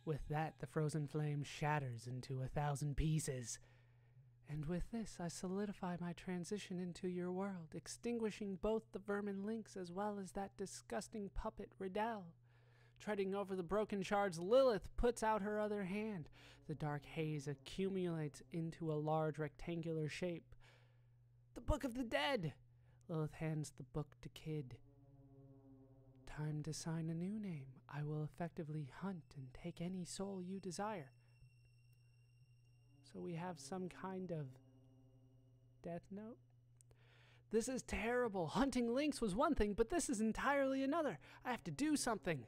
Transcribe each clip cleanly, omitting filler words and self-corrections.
With that, the frozen flame shatters into 1,000 pieces. And with this, I solidify my transition into your world, extinguishing both the vermin Lynx as well as that disgusting puppet Riddell. Treading over the broken shards, Lilith puts out her other hand. The dark haze accumulates into a large rectangular shape. The Book of the Dead! Lilith hands the book to Kid. Time to sign a new name. I will effectively hunt and take any soul you desire. So we have some kind of death note? This is terrible. Hunting Lynx was one thing, but this is entirely another. I have to do something.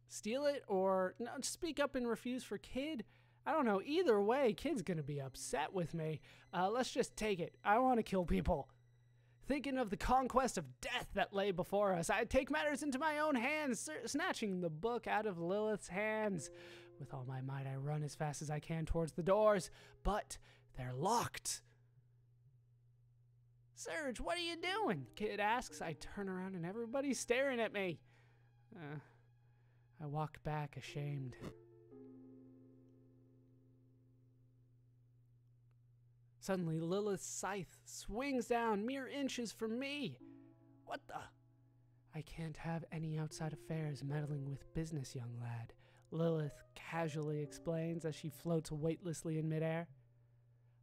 Steal it or no, speak up and refuse for Kid? I don't know. Either way, Kid's gonna be upset with me. Let's just take it. I want to kill people. Thinking of the conquest of death that lay before us, I take matters into my own hands, snatching the book out of Lilith's hands. With all my might, I run as fast as I can towards the doors, but they're locked. Serge, what are you doing? Kid asks. I turn around and everybody's staring at me. I walk back, ashamed. Suddenly, Lilith's scythe swings down mere inches from me. What the? I can't have any outside affairs meddling with business, young lad, Lilith casually explains as she floats weightlessly in midair.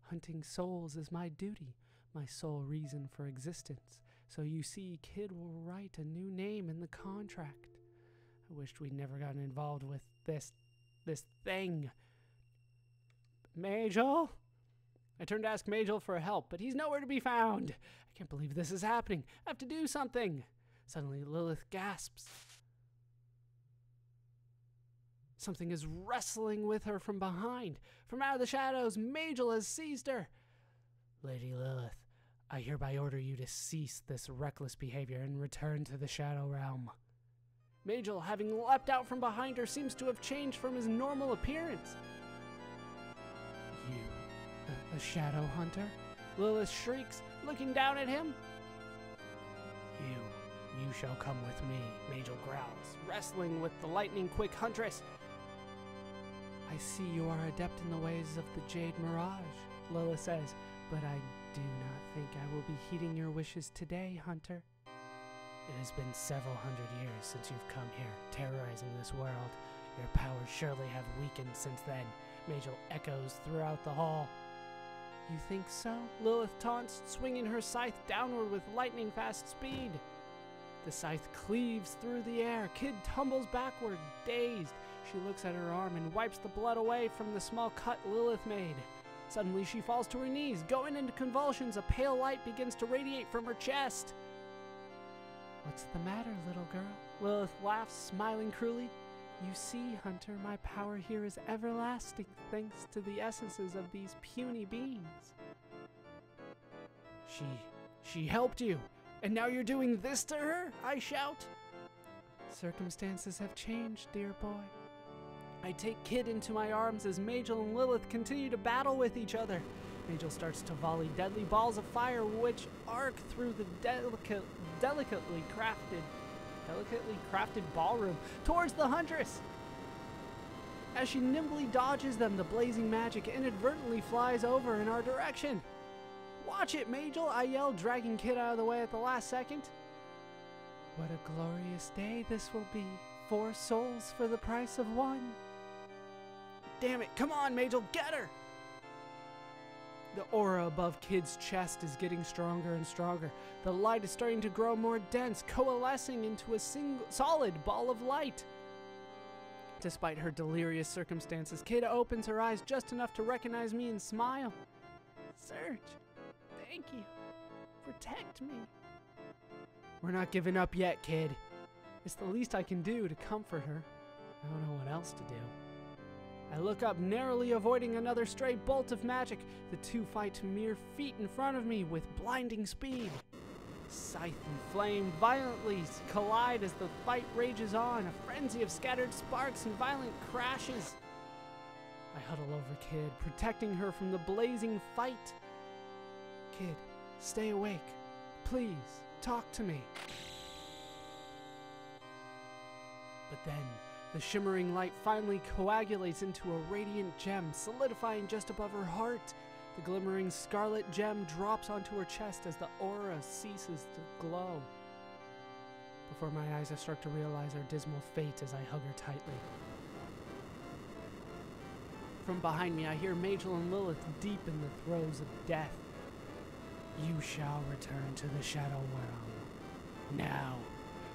Hunting souls is my duty, my sole reason for existence. So you see, Kid will write a new name in the contract. I wished we'd never gotten involved with this thing. Magil? I turn to ask Magil for help, but he's nowhere to be found. I can't believe this is happening. I have to do something. Suddenly, Lilith gasps. Something is wrestling with her from behind. From out of the shadows, Magil has seized her. Lady Lilith, I hereby order you to cease this reckless behavior and return to the Shadow Realm. Magil, having leapt out from behind her, seems to have changed from his normal appearance. You, a shadow hunter? Lilith shrieks, looking down at him. You shall come with me, Magil growls, wrestling with the lightning-quick huntress. I see you are adept in the ways of the Jade Mirage, Lilith says, but I do not think I will be heeding your wishes today, hunter. It has been several hundred years since you've come here, terrorizing this world. Your powers surely have weakened since then, Magil echoes throughout the hall. You think so? Lilith taunts, swinging her scythe downward with lightning-fast speed. The scythe cleaves through the air. Kid tumbles backward, dazed. She looks at her arm and wipes the blood away from the small cut Lilith made. Suddenly she falls to her knees. Going into convulsions, a pale light begins to radiate from her chest. What's the matter, little girl? Lilith laughs, smiling cruelly. You see, hunter, my power here is everlasting thanks to the essences of these puny beings. She helped you, and now you're doing this to her? I shout. Circumstances have changed, dear boy. I take Kid into my arms as Magil and Lilith continue to battle with each other. Magil starts to volley deadly balls of fire which arc through the delicately crafted ballroom towards the huntress. As she nimbly dodges them, the blazing magic inadvertently flies over in our direction. Watch it, Magil, I yell, dragging Kid out of the way at the last second. What a glorious day this will be. 4 souls for the price of 1. Damn it, come on, Magil, get her! The aura above Kid's chest is getting stronger and stronger. The light is starting to grow more dense, coalescing into a solid ball of light. Despite her delirious circumstances, Kid opens her eyes just enough to recognize me and smile. Serge, thank you. Protect me. We're not giving up yet, Kid. It's the least I can do to comfort her. I don't know what else to do. I look up, narrowly avoiding another stray bolt of magic. The two fight mere feet in front of me with blinding speed. Scythe and flame violently collide as the fight rages on, a frenzy of scattered sparks and violent crashes. I huddle over Kid, protecting her from the blazing fight. Kid, stay awake. Please, talk to me. But then, The shimmering light finally coagulates into a radiant gem, solidifying just above her heart. The glimmering scarlet gem drops onto her chest as the aura ceases to glow. Before my eyes, I start to realize our dismal fate as I hug her tightly. From behind me, I hear Magil and Lilith deep in the throes of death. You shall return to the Shadow Realm. Now.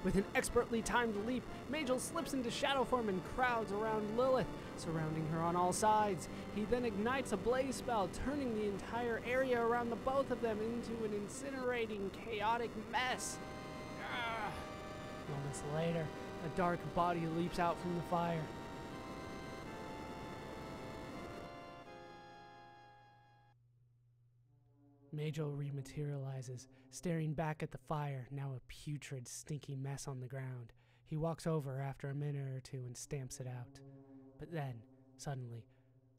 With an expertly timed leap, Magil slips into shadow form and crowds around Lilith, surrounding her on all sides. He then ignites a blaze spell, turning the entire area around the both of them into an incinerating, chaotic mess. Moments later, a dark body leaps out from the fire. Magil rematerializes, staring back at the fire, now a putrid, stinky mess on the ground. He walks over after a minute or two and stamps it out. But then, suddenly,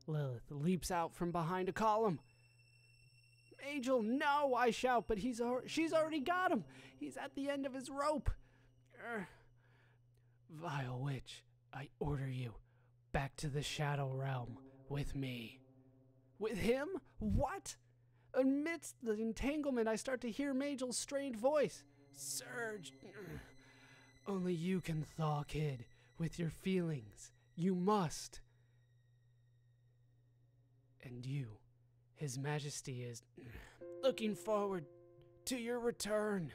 Lilith leaps out from behind a column. Magil, no, I shout, but she's already got him. He's at the end of his rope. Vile witch, I order you back to the Shadow Realm with me. With him? What? Amidst the entanglement, I start to hear Magil's strained voice. Surge. Only you can thaw, kid, with your feelings. You must. And you, His Majesty, is looking forward to your return.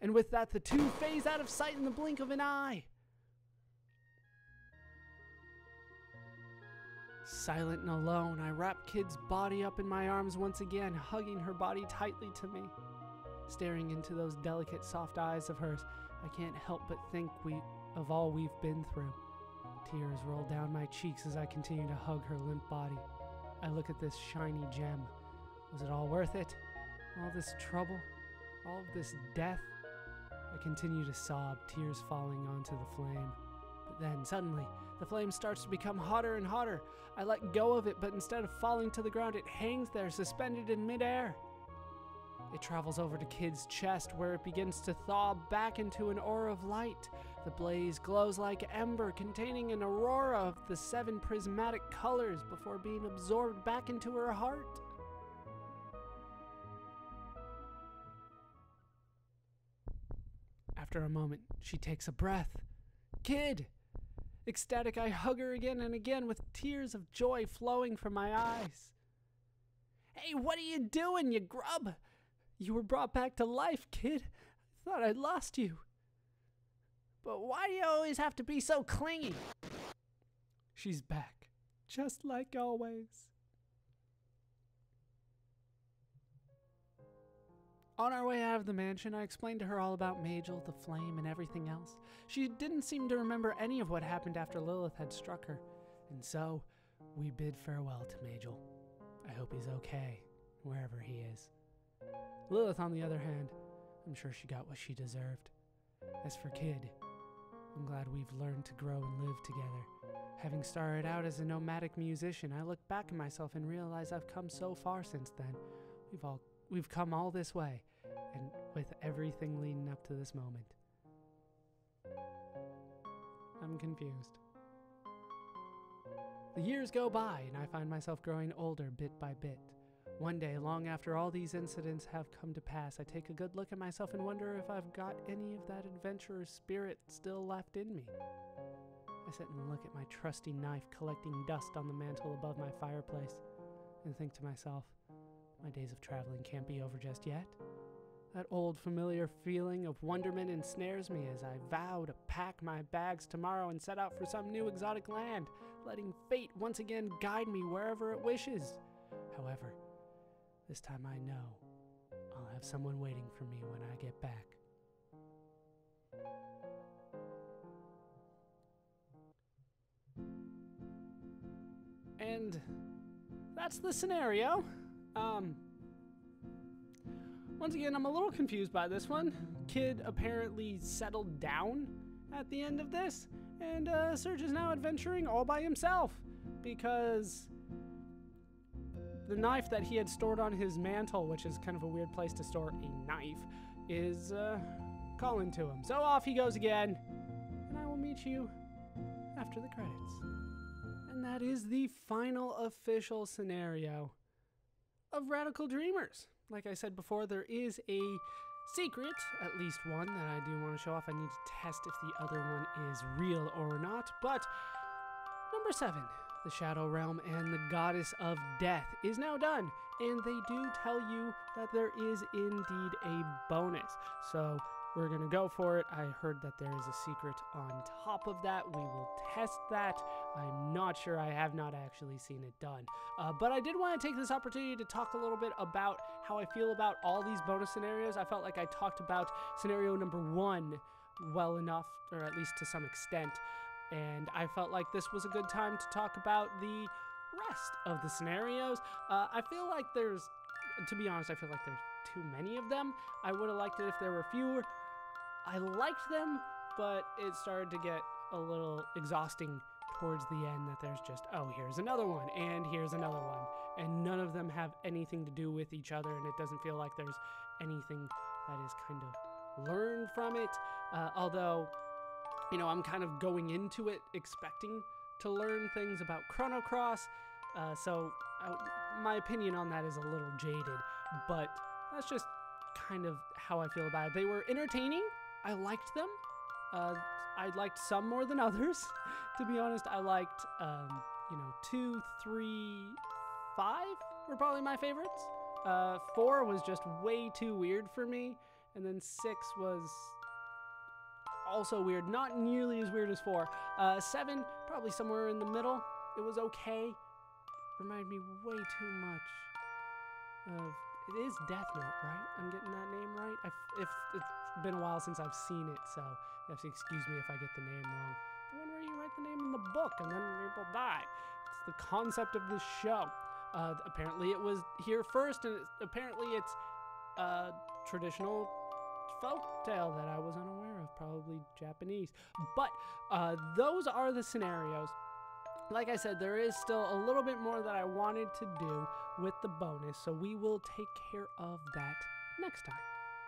And with that, the two phase out of sight in the blink of an eye. Silent and alone, I wrap Kid's body up in my arms once again, hugging her body tightly to me. Staring into those delicate, soft eyes of hers, I can't help but think of all we've been through. Tears roll down my cheeks as I continue to hug her limp body. I look at this shiny gem. Was it all worth it? All this trouble? All of this death? I continue to sob, tears falling onto the flame. But then, suddenly, the flame starts to become hotter and hotter. I let go of it, but instead of falling to the ground, it hangs there, suspended in midair. It travels over to Kid's chest, where it begins to thaw back into an aura of light. The blaze glows like ember, containing an aurora of the 7 prismatic colors before being absorbed back into her heart. After a moment, she takes a breath. Kid! Ecstatic, I hug her again and again with tears of joy flowing from my eyes. Hey, what are you doing, you grub? You were brought back to life, kid. I thought I'd lost you. But why do you always have to be so clingy? She's back, just like always. On our way out of the mansion, I explained to her all about Magil, the flame, and everything else. She didn't seem to remember any of what happened after Lilith had struck her, and so we bid farewell to Magil. I hope he's okay, wherever he is. Lilith, on the other hand, I'm sure she got what she deserved. As for Kid, I'm glad we've learned to grow and live together. Having started out as a nomadic musician, I look back at myself and realize I've come so far since then. We've come all this way, and with everything leading up to this moment. I'm confused. The years go by, and I find myself growing older bit by bit. One day, long after all these incidents have come to pass, I take a good look at myself and wonder if I've got any of that adventurer's spirit still left in me. I sit and look at my trusty knife collecting dust on the mantle above my fireplace, and think to myself, my days of traveling can't be over just yet. That old familiar feeling of wonderment ensnares me as I vow to pack my bags tomorrow and set out for some new exotic land, letting fate once again guide me wherever it wishes. However, this time I know I'll have someone waiting for me when I get back. And that's the scenario. Once again, I'm a little confused by this one. Kid apparently settled down at the end of this, and Serge is now adventuring all by himself because the knife that he had stored on his mantle, which is kind of a weird place to store a knife, is calling to him. So off he goes again, and I will meet you after the credits. And that is the final official scenario of Radical Dreamers. Like I said before, there is a secret, at least one, that I do want to show off. I need to test if the other one is real or not. But number 7, the Shadow Realm and the Goddess of Death is now done. And they do tell you that there is indeed a bonus. So we're going to go for it. I heard that there is a secret on top of that. We will test that. I'm not sure. I have not actually seen it done. But I did want to take this opportunity to talk a little bit about how I feel about all these bonus scenarios. I felt like I talked about scenario number 1 well enough, or at least to some extent. And I felt like this was a good time to talk about the rest of the scenarios. I feel like there's, to be honest, I feel like there's too many of them. I would have liked it if there were fewer. I liked them, but it started to get a little exhausting towards the end, that there's just, oh, here's another one, and here's another one, and none of them have anything to do with each other, and it doesn't feel like there's anything that is kind of learned from it, although, you know, I'm kind of going into it expecting to learn things about Chrono Cross, so my opinion on that is a little jaded, but that's just kind of how I feel about it. They were entertaining. I liked them. I liked some more than others. To be honest, I liked, 2, 3, 5 were probably my favorites. 4 was just way too weird for me. And then 6 was also weird. Not nearly as weird as 4. 7, probably somewhere in the middle. It was okay. Reminded me way too much of... It is Death Note, right? I'm getting that name right? If it's been a while since I've seen it, so you have to excuse me if I get the name wrong. The one where you write the name in the book and then people die. It's the concept of this show. Apparently it was here first, and apparently it's a traditional folk tale that I was unaware of, probably Japanese. But those are the scenarios. Like I said, there is still a little bit more that I wanted to do with the bonus, so we will take care of that next time.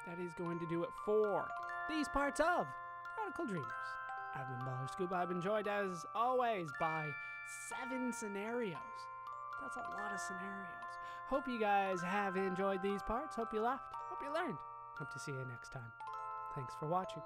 That is going to do it for these parts of Radical Dreamers. I've been Baller Scuba. I've been joined, as always, by 7 scenarios. That's a lot of scenarios. Hope you guys have enjoyed these parts. Hope you laughed. Hope you learned. Hope to see you next time. Thanks for watching.